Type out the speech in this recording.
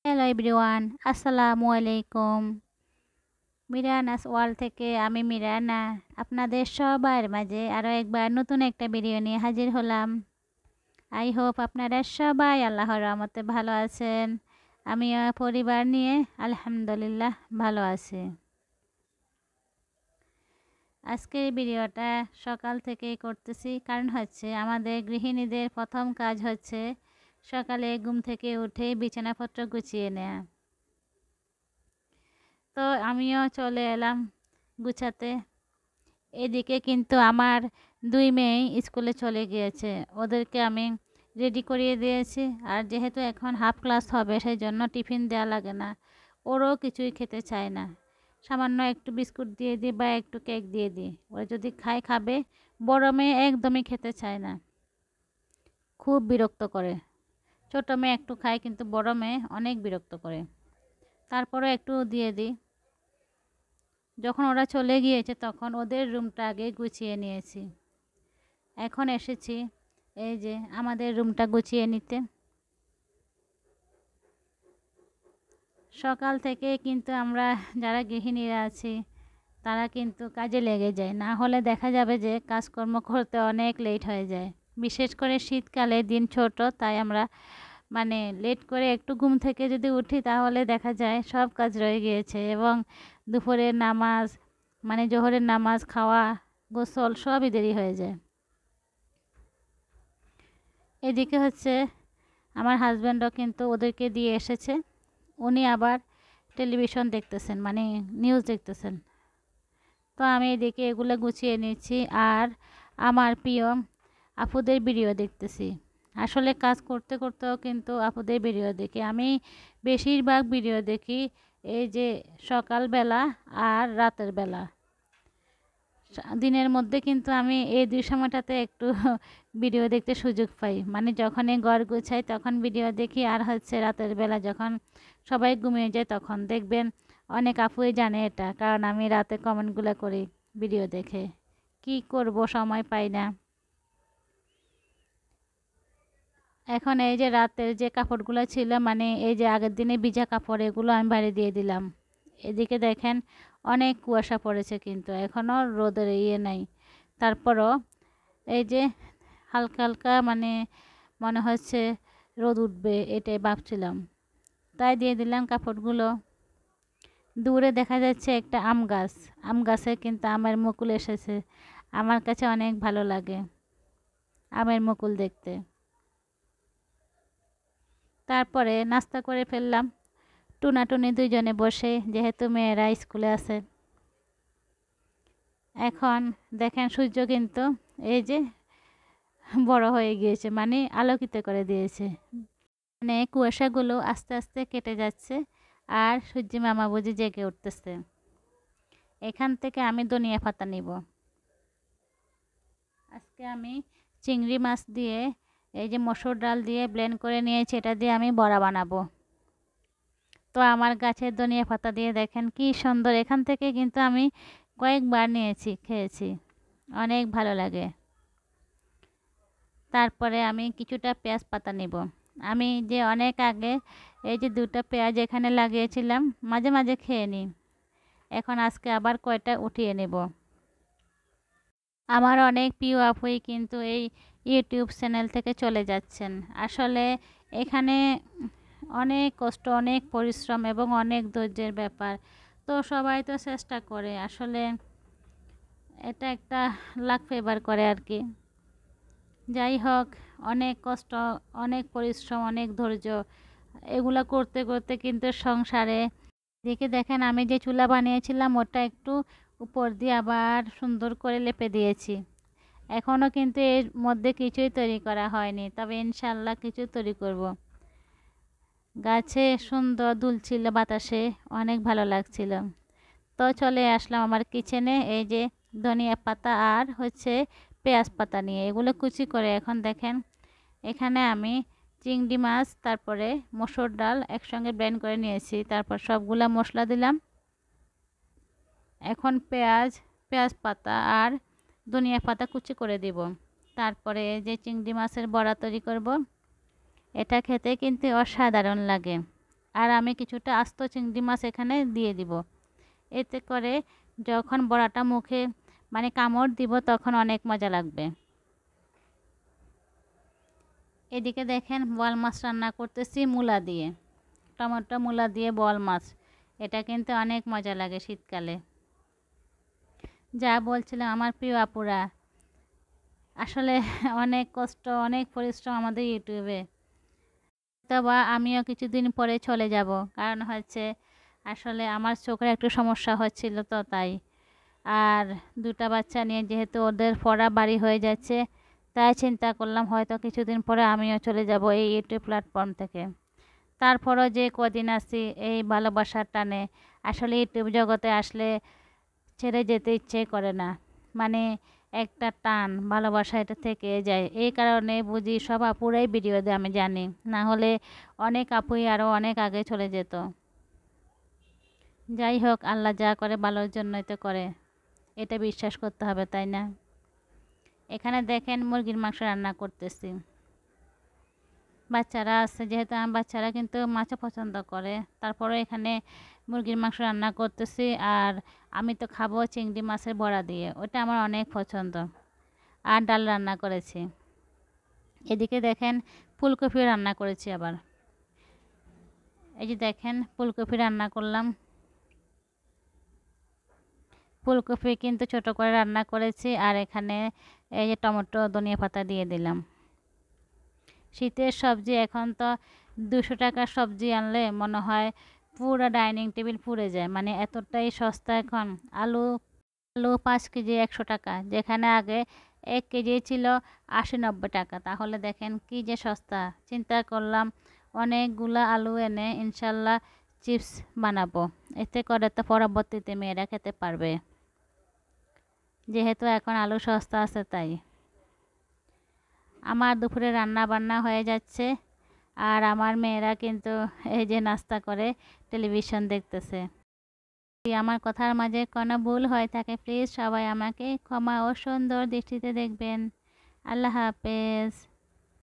Hello everyone, আসসালামু আলাইকুম। মিরানাস world থেকে আমি মিরানা আপনাদের সবার মাঝে আরও একবার নতুন একটা ভিডিও নিয়ে হাজির হলাম। আই হোপ আপনারা সবাই আল্লাহর রহমতে ভালো আছেন। আমিও পরিবার নিয়ে আলহামদুলিল্লাহ ভালো আছি। আজকের ভিডিওটা সকাল থেকেই করতেছি, কারণ হচ্ছে আমাদের গৃহিণীদের প্রথম কাজ হচ্ছে সকালে ঘুম থেকে উঠে বিছানাপত্র গুছিয়ে নেওয়া। তো আমিও চলে এলাম গুছাতে। এদিকে কিন্তু আমার দুই মেয়ে স্কুলে চলে গিয়েছে, ওদেরকে আমি রেডি করিয়ে দিয়েছি। আর যেহেতু এখন হাফ ক্লাস হবে, সেই জন্য টিফিন দেওয়া লাগে না। ওরও কিছুই খেতে চায় না, সামান্য একটু বিস্কুট দিয়ে দিই বা একটু কেক দিয়ে দিই, ওরা যদি খায় খাবে। বড় মেয়ে একদমই খেতে চায় না, খুব বিরক্ত করে। ছোটো মেয়ে একটু খায়, কিন্তু বড় মেয়ে অনেক বিরক্ত করে। তারপরে একটু দিয়ে দিই। যখন ওরা চলে গিয়েছে তখন ওদের রুমটা আগে গুছিয়ে নিয়েছি। এখন এসেছি এই যে আমাদের রুমটা গুছিয়ে নিতে। সকাল থেকে কিন্তু আমরা যারা গৃহিণীরা আছি তারা কিন্তু কাজে লেগে যায়, না হলে দেখা যাবে যে কাজকর্ম করতে অনেক লেট হয়ে যায়। বিশেষ করে শীতকালে দিন ছোট, তাই আমরা লেট করে একটু ঘুম থেকে যদি উঠি তাহলে দেখা যায় সব কাজ রয়ে গিয়েছে, এবং দুপুরের নামাজ জোহরের নামাজ, খাওয়া, গোসল সবই দেরি হয়ে যায়। এদিকে হচ্ছে আমার হাজব্যান্ডও কিন্তু ওদেরকে দিয়ে এসেছে। উনি আবার টেলিভিশন দেখতেছেন, নিউজ দেখতেছেন। তো আমি এদিকে এগুলো গুছিয়ে নিচ্ছি আর আমার প্রিয় আপুদের ভিডিও দেখতেছি। আসলে কাজ করতে করতেও কিন্তু আপুদের ভিডিও দেখি। আমি বেশিরভাগ ভিডিও দেখি এই যে সকালবেলা আর রাতের বেলা। দিনের মধ্যে কিন্তু আমি এই দুই সময়টাতে একটু ভিডিও দেখতে সুযোগ পাই, যখনই ঘর গুছাই তখন ভিডিও দেখি, আর হচ্ছে রাতের বেলা যখন সবাই ঘুমিয়ে যায় তখন। দেখবেন অনেক আপুই জানে এটা, কারণ আমি রাতে কমেন্টগুলো করি ভিডিও দেখে। কি করব, সময় পাই না। এখন এই যে রাতের যে কাপড়গুলো ছিল, এই যে আগের দিনে ভিজা কাপড়, এগুলো আমি বাইরে দিয়ে দিলাম। এদিকে দেখেন অনেক কুয়াশা পড়েছে, কিন্তু এখনও রোদের নাই। তারপরও এই যে হালকা হালকা মনে হচ্ছে রোদ উঠবে, এটাই ভাবছিলাম, তাই দিয়ে দিলাম কাপড়গুলো। দূরে দেখা যাচ্ছে একটা আম গাছ, আম গাছে কিন্তু আমের মুকুল এসেছে। আমার কাছে অনেক ভালো লাগে আমের মুকুল দেখতে। তারপরে নাস্তা করে ফেললাম টুনাটুনি দুইজনে বসে, যেহেতু মেয়েরা স্কুলে আছে। এখন দেখেন সূর্য কিন্তু এই যে বড় হয়ে গিয়েছে, আলোকিত করে দিয়েছে। কুয়াশাগুলো আস্তে আস্তে কেটে যাচ্ছে আর সূর্য মামা বুঝি জেগে উঠতেছে। এখান থেকে আমি ধনিয়া পাতা নিব। আজকে আমি চিংড়ি মাছ দিয়ে এই যে মসুর ডাল দিয়ে ব্লেন্ড করে নিয়েছি, এটা দিয়ে আমি বড়া বানাবো। তো আমার গাছের ধনিয়া পাতা দিয়ে দেখেন কি সুন্দর। এখান থেকে কিন্তু আমি কয়েকবার নিয়েছি, খেয়েছি, অনেক ভালো লাগে। তারপরে আমি কিছুটা পেঁয়াজ পাতা নেব। আমি যে অনেক আগে এই যে দুটো পেঁয়াজ এখানে লাগিয়েছিলাম, মাঝে মাঝে খেয়ে নিই। এখন আজকে আবার কয়টা উঠিয়ে নেব। আমার অনেক প্রিয় আপুই কিন্তু এই ইউটিউব চ্যানেল থেকে চলে যাচ্ছেন। আসলে এখানে অনেক কষ্ট, অনেক পরিশ্রম এবং অনেক ধৈর্যের ব্যাপার। তো সবাই তো চেষ্টা করে, আসলে এটা একটা লাক ফেভার করে আর কি। যাই হোক, অনেক কষ্ট, অনেক পরিশ্রম, অনেক ধৈর্য, এগুলো করতে করতে কিন্তু সংসারে দেখেন আমি যে চুলা বানিয়েছিলাম ওটা একটু উপর দিয়ে আবার সুন্দর করে লেপে দিয়েছি। এখনও কিন্তু এর মধ্যে কিছুই তৈরি করা হয়নি, তবে ইনশাল্লাহ কিছু তৈরি করব। গাছে সুন্দর দুলছিল বাতাসে, অনেক ভালো লাগছিল। তো চলে আসলাম আমার কিচেনে এই যে ধনিয়া পাতা আর হচ্ছে পেঁয়াজ পাতা নিয়ে, এগুলো কুচি করে। এখন দেখেন এখানে আমি চিংড়ি মাছ তারপরে মসুর ডাল একসঙ্গে ব্লেন্ড করে নিয়েছি, তারপর সবগুলা মশলা দিলাম। এখন পেঁয়াজ পাতা আর ধনিয়া পাতা কুচি করে দিব। তারপরে যে চিংড়ি মাছের বড়া তৈরি করব, এটা খেতে কিন্তু অসাধারণ লাগে। আর আমি কিছুটা আস্ত চিংড়ি মাছ এখানে দিয়ে দিব। এতে করে যখন বড়াটা মুখে মানে কামড় দিব তখন অনেক মজা লাগবে। এদিকে দেখেন বোয়াল মাছ রান্না করতেছি মূলা দিয়ে, টমেটো মূলা দিয়ে বোয়াল মাছ। এটা কিন্তু অনেক মজা লাগে শীতকালে। যা বলছিলাম আমার প্রিয় আপুরা, আসলে অনেক কষ্ট অনেক পরিশ্রম আমাদের ইউটিউবে। তবে আমিও কিছুদিন পরে চলে যাব, কারণ হচ্ছে আসলে আমার চোখের একটু সমস্যা হচ্ছিল তো তাই। আর দুটা বাচ্চা নিয়ে যেহেতু ওদের পড়া বাড়ি হয়ে যাচ্ছে, তাই চিন্তা করলাম হয়তো কিছুদিন পরে আমিও চলে যাব এই ইউটিউব প্ল্যাটফর্ম থেকে। তারপরও যে কদিন আছি এই ভালোবাসার টানে, আসলে ইউটিউব জগতে আসলে ছেড়ে যেতে ইচ্ছে করে না, মানে একটা টান ভালোবাসা এটা থেকে যায়। এই কারণে বুঝি সব আপুরাই ভিডিও দেয়, আমি জানি, না হলে অনেক আপুই আরও অনেক আগে চলে যেত। যাই হোক, আল্লাহ যা করে ভালোর জন্যই তো করে, এটা বিশ্বাস করতে হবে, তাই না? এখানে দেখেন মুরগির মাংস রান্না করতেছি। বাচ্চারা আছে যেহেতু, আমার বাচ্চারা কিন্তু মাছও পছন্দ করে, তারপরে এখানে মুরগির মাংস রান্না করতেছি। আর আমি তো খাবো চিংড়ি মাছের বড়া দিয়ে, ওটা আমার অনেক পছন্দ। আর ডাল রান্না করেছি। এদিকে দেখেন ফুলকপি রান্না করেছি আবার। এই যে দেখেন ফুলকপি রান্না করলাম। ফুলকপি কিন্তু ছোট করে রান্না করেছি, আর এখানে এই যে টমেটো ধনিয়া পাতা দিয়ে দিলাম। শীতের সবজি এখন তো 200 টাকার সবজি আনলে মনে হয় পুরো ডাইনিং টেবিল পুড়ে যায়, মানে এতটাই সস্তা এখন। আলু আলু 5 কেজি 100 টাকা, যেখানে আগে 1 কেজি ছিল 80-90 টাকা। তাহলে দেখেন কি যে সস্তা। চিন্তা করলাম অনেকগুলো আলু এনে ইনশাল্লাহ চিপস বানাবো, এতে করে তো পরবর্তীতে মেয়েরা খেতে পারবে, যেহেতু এখন আলু সস্তা আছে তাই। আমার দুপুরে রান্না বান্না হয়ে যাচ্ছে, আর আমার মেয়েরা কিন্তু এই যে নাস্তা করে টেলিভিশন দেখতেছে। যদি আমার কথার মাঝে কোনো ভুল হয়ে থাকে প্লিজ সবাই আমাকে ক্ষমা ও সুন্দর দৃষ্টিতে দেখবেন। আল্লাহ হাফেজ।